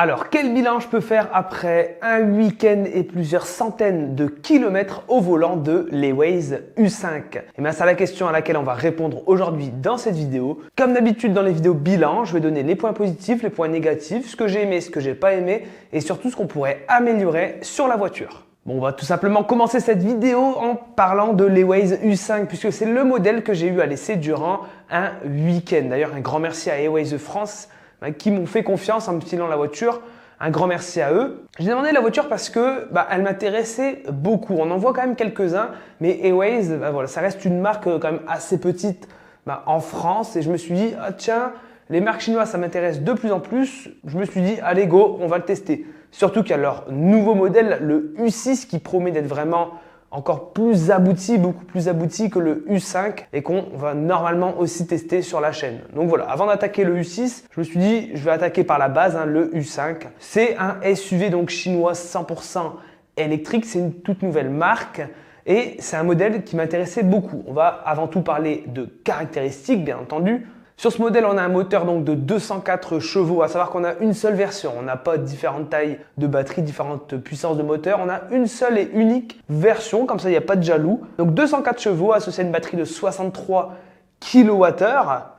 Alors, quel bilan je peux faire après un week-end et plusieurs centaines de kilomètres au volant de l'Airways U5? Et bien, c'est la question à laquelle on va répondre aujourd'hui dans cette vidéo. Comme d'habitude dans les vidéos bilan, je vais donner les points positifs, les points négatifs, ce que j'ai aimé, ce que j'ai pas aimé et surtout ce qu'on pourrait améliorer sur la voiture. Bon, on va tout simplement commencer cette vidéo en parlant de l'Airways U5 puisque c'est le modèle que j'ai eu à l'essai durant un week-end. D'ailleurs, un grand merci à Airways France qui m'ont fait confiance en me filant la voiture. Un grand merci à eux. J'ai demandé la voiture parce que elle m'intéressait beaucoup. On en voit quand même quelques-uns, mais Airways, voilà, ça reste une marque quand même assez petite en France. Et je me suis dit, ah, tiens, les marques chinoises, ça m'intéresse de plus en plus. Je me suis dit, allez go, on va le tester. Surtout qu'il y a leur nouveau modèle, le U6, qui promet d'être vraiment encore plus abouti, beaucoup plus abouti que le U5 et qu'on va normalement aussi tester sur la chaîne. Donc voilà, avant d'attaquer le U6, je me suis dit je vais attaquer par la base, le U5. C'est un SUV donc chinois 100% électrique, c'est une toute nouvelle marque et c'est un modèle qui m'intéressait beaucoup. On va avant tout parler de caractéristiques bien entendu. Sur ce modèle, on a un moteur donc de 204 chevaux, à savoir qu'on a une seule version. On n'a pas différentes tailles de batterie, différentes puissances de moteur. On a une seule et unique version, comme ça il n'y a pas de jaloux. Donc 204 chevaux associé à une batterie de 63 kWh.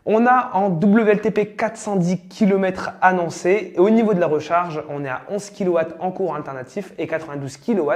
On a en WLTP 410 km annoncé. Et au niveau de la recharge, on est à 11 kW en courant alternatif et 92 kW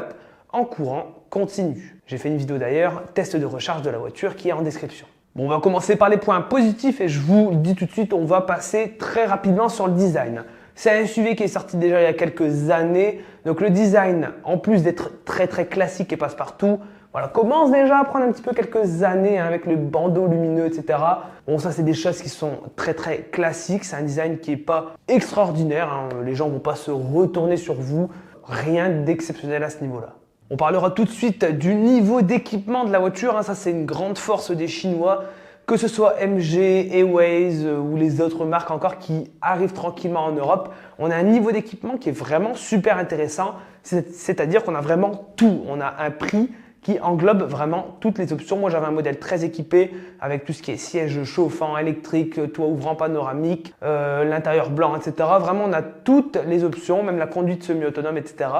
en courant continu. J'ai fait une vidéo d'ailleurs, test de recharge de la voiture qui est en description. Bon, on va commencer par les points positifs et je vous le dis tout de suite, on va passer très rapidement sur le design. C'est un SUV qui est sorti déjà il y a quelques années. Donc le design, en plus d'être très classique et passe-partout, voilà, commence déjà à prendre un petit peu quelques années avec le bandeau lumineux, etc. Bon, ça c'est des choses qui sont très classiques. C'est un design qui n'est pas extraordinaire. Les gens ne vont pas se retourner sur vous. Rien d'exceptionnel à ce niveau-là. On parlera tout de suite du niveau d'équipement de la voiture. Ça, c'est une grande force des Chinois, que ce soit MG, Airways ou les autres marques encore qui arrivent tranquillement en Europe. On a un niveau d'équipement qui est vraiment super intéressant. C'est-à-dire qu'on a vraiment tout. On a un prix qui englobe vraiment toutes les options. Moi, j'avais un modèle très équipé avec tout ce qui est siège chauffant, électrique, toit ouvrant panoramique, l'intérieur blanc, etc. Vraiment, on a toutes les options, même la conduite semi-autonome, etc.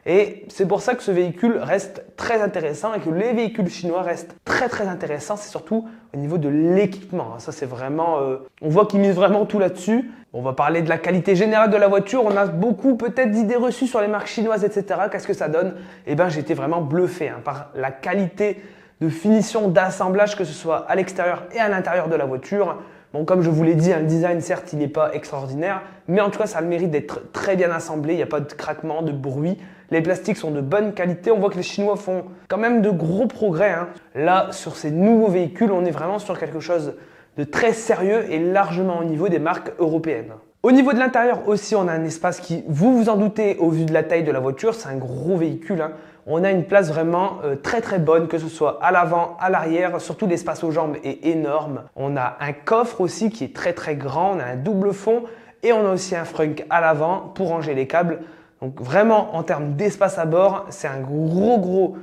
Et c'est pour ça que ce véhicule reste très intéressant et que les véhicules chinois restent très intéressants. C'est surtout au niveau de l'équipement. Ça, c'est vraiment… on voit qu'ils misent vraiment tout là-dessus. On va parler de la qualité générale de la voiture. On a beaucoup peut-être d'idées reçues sur les marques chinoises, etc. Qu'est-ce que ça donne? Eh bien, j'ai été vraiment bluffé par la qualité de finition, d'assemblage, que ce soit à l'extérieur et à l'intérieur de la voiture. Bon, comme je vous l'ai dit, le design, certes, il n'est pas extraordinaire, mais en tout cas, ça a le mérite d'être très bien assemblé. Il n'y a pas de craquement, de bruit. Les plastiques sont de bonne qualité. On voit que les Chinois font quand même de gros progrès. Là, sur ces nouveaux véhicules, on est vraiment sur quelque chose de très sérieux et largement au niveau des marques européennes. Au niveau de l'intérieur aussi, on a un espace qui, vous vous en doutez, au vu de la taille de la voiture, c'est un gros véhicule. On a une place vraiment très bonne, que ce soit à l'avant, à l'arrière, surtout l'espace aux jambes est énorme. On a un coffre aussi qui est très grand, on a un double fond et on a aussi un frunk à l'avant pour ranger les câbles. Donc vraiment en termes d'espace à bord, c'est un gros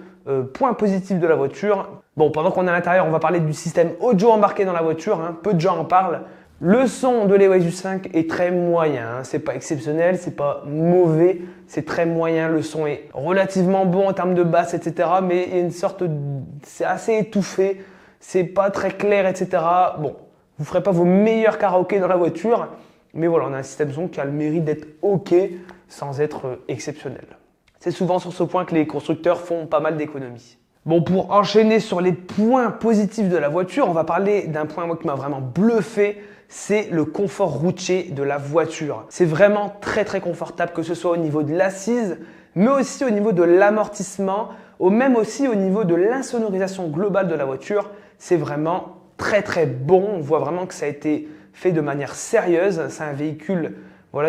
point positif de la voiture. Bon, pendant qu'on est à l'intérieur, on va parler du système audio embarqué dans la voiture. Peu de gens en parlent. Le son de l'Airways U5 est très moyen, c'est pas exceptionnel, c'est pas mauvais, c'est très moyen. Le son est relativement bon en termes de basse, etc. Mais il y a une sorte c'est assez étouffé, c'est pas très clair, etc. Bon, vous ferez pas vos meilleurs karaokés dans la voiture, mais voilà, on a un système son qui a le mérite d'être OK sans être exceptionnel. C'est souvent sur ce point que les constructeurs font pas mal d'économies. Bon, pour enchaîner sur les points positifs de la voiture, on va parler d'un point qui m'a vraiment bluffé. C'est le confort routier de la voiture. C'est vraiment très confortable, que ce soit au niveau de l'assise, mais aussi au niveau de l'amortissement, ou même aussi au niveau de l'insonorisation globale de la voiture. C'est vraiment très bon. On voit vraiment que ça a été fait de manière sérieuse. C'est un véhicule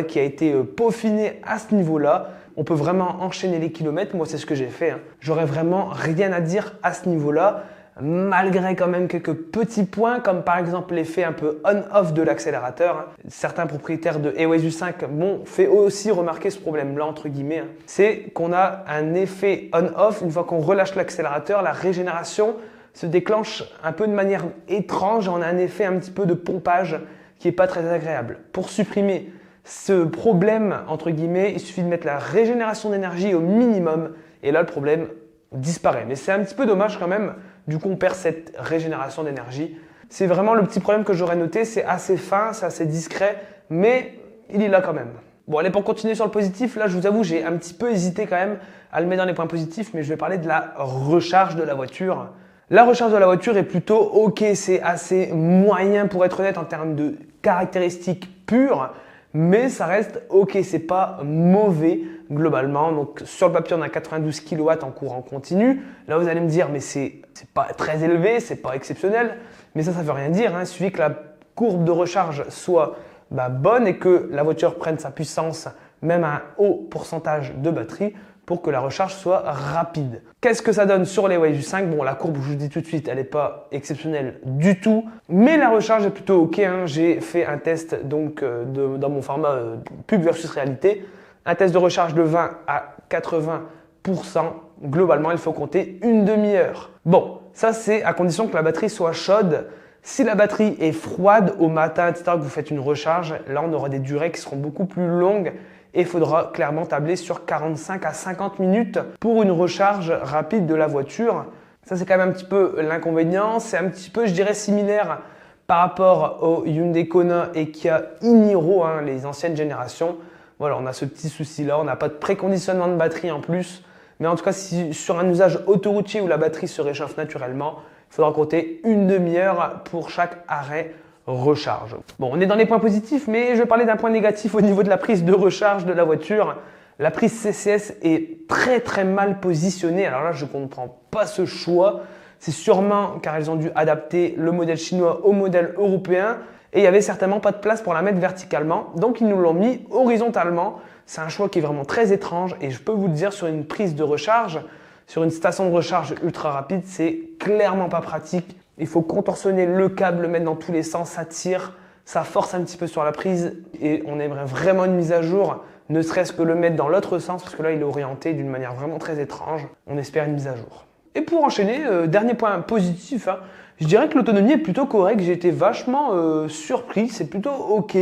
qui a été peaufiné à ce niveau-là. On peut vraiment enchaîner les kilomètres. Moi, c'est ce que j'ai fait. J'aurais vraiment rien à dire à ce niveau-là, malgré quand même quelques petits points, comme par exemple l'effet un peu on-off de l'accélérateur. Certains propriétaires de Airways U5 m'ont fait aussi remarquer ce problème-là, entre guillemets. C'est qu'on a un effet on-off. Une fois qu'on relâche l'accélérateur, la régénération se déclenche un peu de manière étrange. On a un effet un petit peu de pompage qui n'est pas très agréable. Pour supprimer ce problème, entre guillemets, il suffit de mettre la régénération d'énergie au minimum et là le problème disparaît. Mais c'est un petit peu dommage quand même, du coup on perd cette régénération d'énergie. C'est vraiment le petit problème que j'aurais noté, c'est assez fin, c'est assez discret, mais il est là quand même. Bon allez, pour continuer sur le positif, là je vous avoue j'ai un petit peu hésité quand même à le mettre dans les points positifs, mais je vais parler de la recharge de la voiture. La recharge de la voiture est plutôt ok, c'est assez moyen pour être honnête en termes de caractéristiques pures, mais ça reste ok, c'est pas mauvais globalement. Donc sur le papier on a 92 kW en courant continu. Là vous allez me dire mais c'est pas très élevé, c'est pas exceptionnel, mais ça veut rien dire, hein. Il suffit que la courbe de recharge soit bonne et que la voiture prenne sa puissance même à un haut pourcentage de batterie pour que la recharge soit rapide. Qu'est-ce que ça donne sur les Waze U5? Bon, la courbe, je vous le dis tout de suite, elle n'est pas exceptionnelle du tout, mais la recharge est plutôt ok, hein. J'ai fait un test donc dans mon format pub versus réalité, un test de recharge de 20 à 80%. Globalement, il faut compter une demi-heure. Bon, ça c'est à condition que la batterie soit chaude. Si la batterie est froide au matin, etc., que vous faites une recharge, là on aura des durées qui seront beaucoup plus longues et il faudra clairement tabler sur 45 à 50 minutes pour une recharge rapide de la voiture. Ça c'est quand même un petit peu l'inconvénient, c'est un petit peu je dirais similaire par rapport au Hyundai Kona et Kia e-Niro, hein, les anciennes générations. Voilà, on a ce petit souci là, on n'a pas de préconditionnement de batterie en plus, mais en tout cas si sur un usage autoroutier où la batterie se réchauffe naturellement, il faudra compter une demi-heure pour chaque arrêt recharge. Bon, on est dans les points positifs, mais je vais parler d'un point négatif au niveau de la prise de recharge de la voiture. La prise CCS est très mal positionnée. Alors là, je ne comprends pas ce choix. C'est sûrement car ils ont dû adapter le modèle chinois au modèle européen et il n'y avait certainement pas de place pour la mettre verticalement. Donc, ils nous l'ont mis horizontalement. C'est un choix qui est vraiment très étrange et je peux vous le dire sur une prise de recharge, sur une station de recharge ultra rapide, c'est clairement pas pratique. Il faut contorsionner le câble, le mettre dans tous les sens, ça tire, ça force un petit peu sur la prise et on aimerait vraiment une mise à jour, ne serait-ce que le mettre dans l'autre sens parce que là il est orienté d'une manière vraiment très étrange. On espère une mise à jour. Et pour enchaîner, dernier point positif, hein, je dirais que l'autonomie est plutôt correcte. J'ai été vachement surpris, c'est plutôt ok.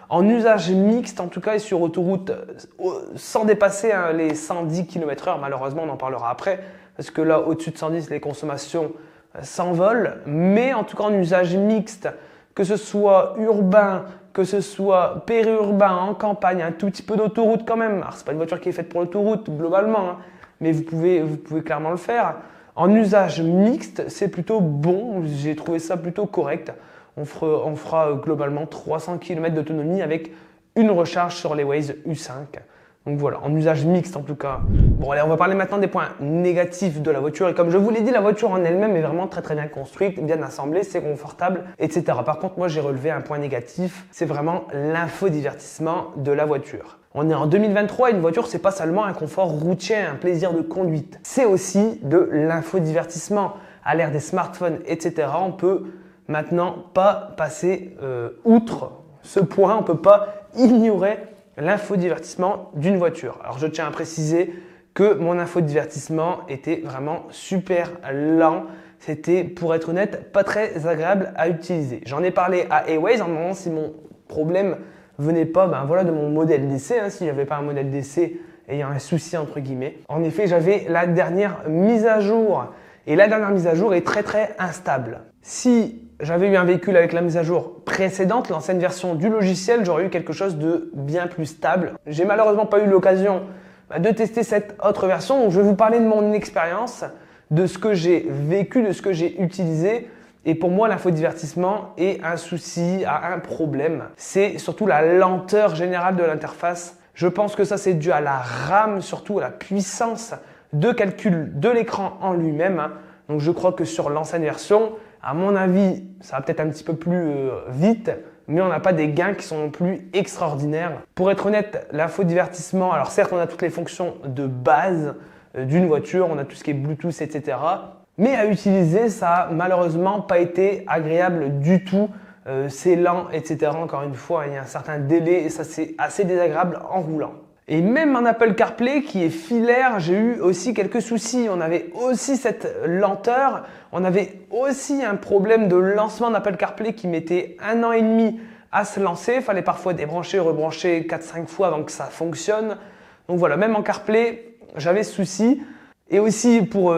En usage mixte en tout cas et sur autoroute sans dépasser les 110 km/h, malheureusement on en parlera après parce que là au-dessus de 110 les consommations s'envolent, mais en tout cas en usage mixte, que ce soit urbain, que ce soit périurbain, en campagne, un tout petit peu d'autoroute quand même. Alors c'est pas une voiture qui est faite pour l'autoroute globalement, hein, mais vous pouvez clairement le faire. En usage mixte, c'est plutôt bon, j'ai trouvé ça plutôt correct. On fera globalement 300 km d'autonomie avec une recharge sur les Waze U5. Donc voilà, en usage mixte en tout cas. Bon allez, on va parler maintenant des points négatifs de la voiture. Et comme je vous l'ai dit, la voiture en elle-même est vraiment très bien construite, bien assemblée, c'est confortable, etc. Par contre, moi j'ai relevé un point négatif, c'est vraiment l'infodivertissement de la voiture. On est en 2023 et une voiture, c'est pas seulement un confort routier, un plaisir de conduite. C'est aussi de l'infodivertissement. À l'ère des smartphones, etc., on peut maintenant pas passer outre ce point, on ne peut pas ignorer l'infodivertissement d'une voiture. Alors je tiens à préciser que mon infodivertissement était vraiment super lent. C'était, pour être honnête, pas très agréable à utiliser. J'en ai parlé à Awaze en me demandant si mon problème venait pas de mon modèle d'essai, hein, si j'avais pas un modèle d'essai ayant un souci entre guillemets. En effet, j'avais la dernière mise à jour et la dernière mise à jour est très instable. Si j'avais eu un véhicule avec la mise à jour précédente, l'ancienne version du logiciel, j'aurais eu quelque chose de bien plus stable. J'ai malheureusement pas eu l'occasion de tester cette autre version, donc je vais vous parler de mon expérience, de ce que j'ai vécu, de ce que j'ai utilisé. Et pour moi, l'infodivertissement est un souci, un problème. C'est surtout la lenteur générale de l'interface. Je pense que ça, c'est dû à la RAM, surtout à la puissance de calcul de l'écran en lui-même. Donc je crois que sur l'ancienne version, à mon avis, ça va peut-être un petit peu plus vite, mais on n'a pas des gains qui sont non plus extraordinaires. Pour être honnête, l'infodivertissement, alors certes, on a toutes les fonctions de base d'une voiture, on a tout ce qui est Bluetooth, etc. Mais à utiliser, ça n'a malheureusement pas été agréable du tout. C'est lent, etc. Encore une fois, il y a un certain délai et ça, c'est assez désagréable en roulant. Et même en Apple CarPlay qui est filaire, j'ai eu aussi quelques soucis. On avait aussi cette lenteur, on avait aussi un problème de lancement d'Apple CarPlay qui mettait 1 an et demi à se lancer. Il fallait parfois débrancher, rebrancher 4-5 fois avant que ça fonctionne. Donc voilà, même en CarPlay, j'avais ce souci. Et aussi, pour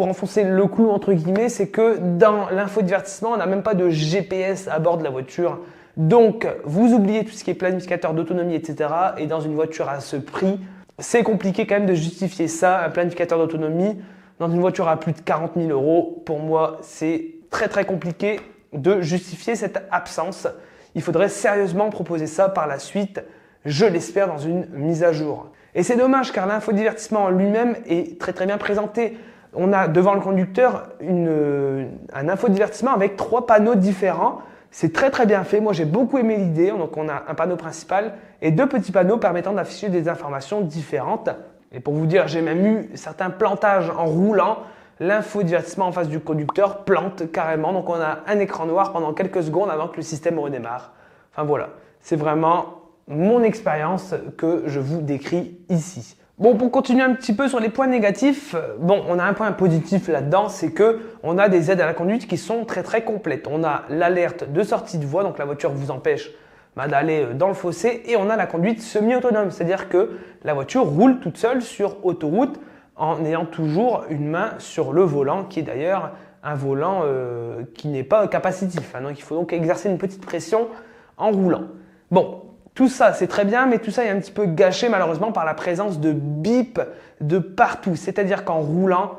enfoncer le clou, entre guillemets, c'est que dans l'infodivertissement, on n'a même pas de GPS à bord de la voiture. Donc, vous oubliez tout ce qui est planificateur d'autonomie, etc. Et dans une voiture à ce prix, c'est compliqué quand même de justifier ça, un planificateur d'autonomie. Dans une voiture à plus de 40 000 €, pour moi, c'est très très compliqué de justifier cette absence. Il faudrait sérieusement proposer ça par la suite, je l'espère, dans une mise à jour. Et c'est dommage car l'infodivertissement en lui-même est très très bien présenté. On a devant le conducteur un infodivertissement avec 3 panneaux différents. C'est très très bien fait. Moi j'ai beaucoup aimé l'idée. Donc on a un panneau principal et 2 petits panneaux permettant d'afficher des informations différentes. Et pour vous dire, j'ai même eu certains plantages en roulant. L'infodivertissement en face du conducteur plante carrément. Donc on a un écran noir pendant quelques secondes avant que le système redémarre. Enfin voilà, c'est vraiment mon expérience que je vous décris ici. Bon, pour continuer un petit peu sur les points négatifs, bon, on a un point positif là-dedans, c'est que on a des aides à la conduite qui sont très très complètes. On a l'alerte de sortie de voie, donc la voiture vous empêche d'aller dans le fossé, et on a la conduite semi-autonome, c'est-à-dire que la voiture roule toute seule sur autoroute en ayant toujours une main sur le volant, qui est d'ailleurs un volant qui n'est pas capacitif. Donc il faut donc exercer une petite pression en roulant. Bon. Tout ça, c'est très bien, mais tout ça est un petit peu gâché malheureusement par la présence de bips de partout. C'est-à-dire qu'en roulant,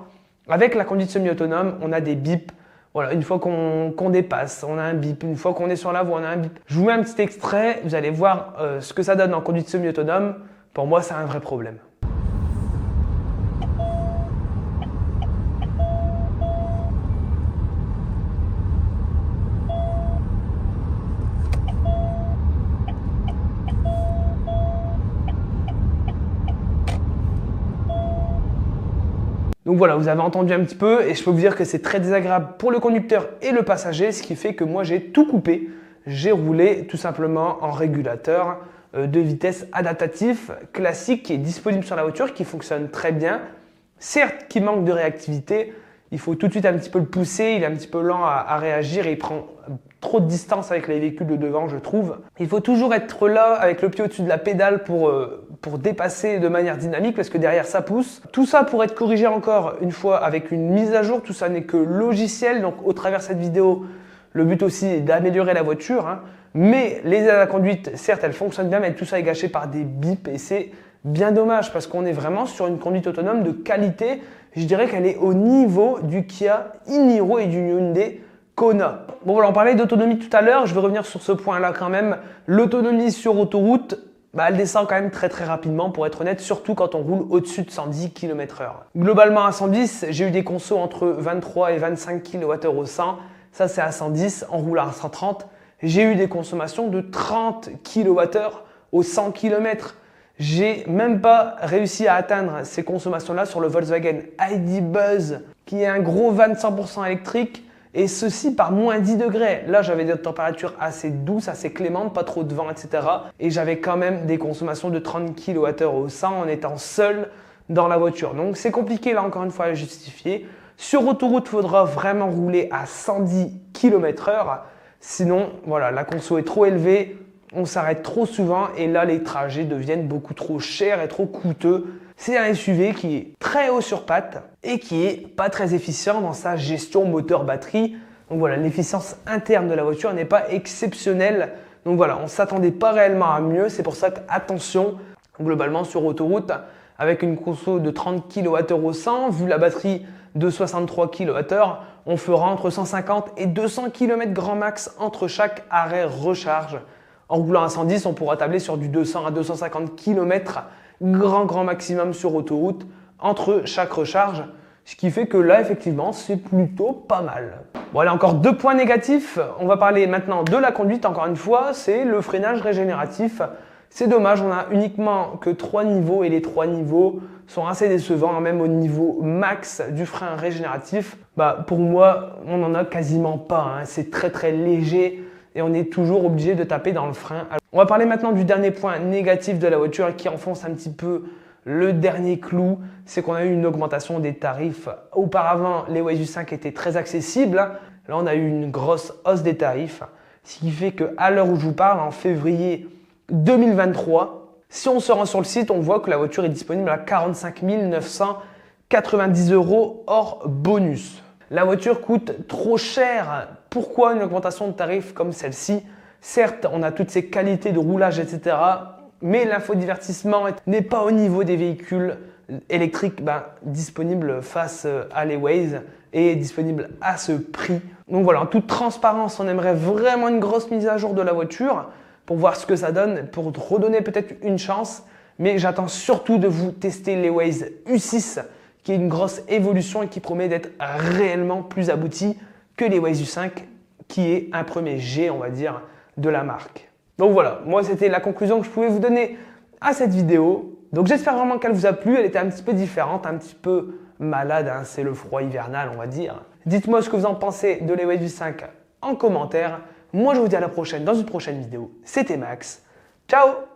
avec la conduite semi-autonome, on a des bips. Voilà, une fois qu'on dépasse, on a un bip. Une fois qu'on est sur la voie, on a un bip. Je vous mets un petit extrait, vous allez voir ce que ça donne en conduite semi-autonome. Pour moi, c'est un vrai problème. Donc voilà, vous avez entendu un petit peu et je peux vous dire que c'est très désagréable pour le conducteur et le passager, ce qui fait que moi j'ai tout coupé. J'ai roulé tout simplement en régulateur de vitesse adaptatif classique qui est disponible sur la voiture, qui fonctionne très bien. Certes, qui manque de réactivité, il faut tout de suite un petit peu le pousser, il est un petit peu lent à réagir et il prend trop de distance avec les véhicules de devant, je trouve. Il faut toujours être là avec le pied au-dessus de la pédale pour dépasser de manière dynamique parce que derrière ça pousse. Tout ça pour être corrigé encore une fois avec une mise à jour, tout ça n'est que logiciel, donc au travers de cette vidéo, le but aussi est d'améliorer la voiture. Mais les aides à la conduite, certes elles fonctionnent bien, mais tout ça est gâché par des bips et c'est bien dommage parce qu'on est vraiment sur une conduite autonome de qualité. Je dirais qu'elle est au niveau du Kia e-Niro et du Hyundai Kona. Bon voilà, on parlait d'autonomie tout à l'heure, je vais revenir sur ce point-là quand même. L'autonomie sur autoroute, elle descend quand même très très rapidement pour être honnête, surtout quand on roule au-dessus de 110 km/h. Globalement à 110, j'ai eu des consos entre 23 et 25 kWh au 100. Ça c'est à 110, en roulant à 130. J'ai eu des consommations de 30 kWh au 100 km. J'ai même pas réussi à atteindre ces consommations-là sur le Volkswagen ID Buzz, qui est un gros van 100% électrique, et ceci par moins 10 degrés. Là, j'avais des températures assez douces, assez clémentes, pas trop de vent, etc. Et j'avais quand même des consommations de 30 kWh au 100 en étant seul dans la voiture. Donc c'est compliqué là encore une fois à justifier. Sur autoroute, il faudra vraiment rouler à 110 km/h. Sinon, voilà, la conso est trop élevée. On s'arrête trop souvent et là les trajets deviennent beaucoup trop chers et trop coûteux. C'est un SUV qui est très haut sur pattes et qui est pas très efficient dans sa gestion moteur-batterie. Donc voilà, l'efficience interne de la voiture n'est pas exceptionnelle. Donc voilà, on ne s'attendait pas réellement à mieux. C'est pour ça que attention, globalement sur autoroute, avec une conso de 30 kWh au 100, vu la batterie de 63 kWh, on fera entre 150 et 200 km grand max entre chaque arrêt-recharge. En roulant à 110, on pourra tabler sur du 200 à 250 km grand maximum sur autoroute entre chaque recharge. Ce qui fait que là, effectivement, c'est plutôt pas mal. Bon, allez, encore 2 points négatifs. On va parler maintenant de la conduite, encore une fois, c'est le freinage régénératif. C'est dommage, on a uniquement que 3 niveaux et les 3 niveaux sont assez décevants, même au niveau max du frein régénératif. Pour moi, on n'en a quasiment pas. C'est très très léger. Et on est toujours obligé de taper dans le frein. Alors, on va parler maintenant du dernier point négatif de la voiture qui enfonce un petit peu le dernier clou, c'est qu'on a eu une augmentation des tarifs. Auparavant, les Waze U5 étaient très accessibles. Là, on a eu une grosse hausse des tarifs, Ce qui fait qu'à l'heure où je vous parle, en février 2023, si on se rend sur le site, on voit que la voiture est disponible à 45 990 € hors bonus. La voiture coûte trop cher. Pourquoi une augmentation de tarif comme celle-ci? Certes, on a toutes ces qualités de roulage, etc. Mais l'infodivertissement n'est pas au niveau des véhicules électriques disponibles face à les Waze et disponibles à ce prix. Donc voilà, en toute transparence, on aimerait vraiment une grosse mise à jour de la voiture pour voir ce que ça donne, pour redonner peut-être une chance. Mais j'attends surtout de vous tester les Waze U6, qui est une grosse évolution et qui promet d'être réellement plus abouti que les Waze U5, qui est un premier G, on va dire, de la marque. Donc voilà, moi c'était la conclusion que je pouvais vous donner à cette vidéo. Donc j'espère vraiment qu'elle vous a plu, elle était un petit peu différente, un petit peu malade, hein, c'est le froid hivernal on va dire. Dites-moi ce que vous en pensez de les Waze U5 en commentaire. Moi je vous dis à la prochaine dans une prochaine vidéo. C'était Max, ciao!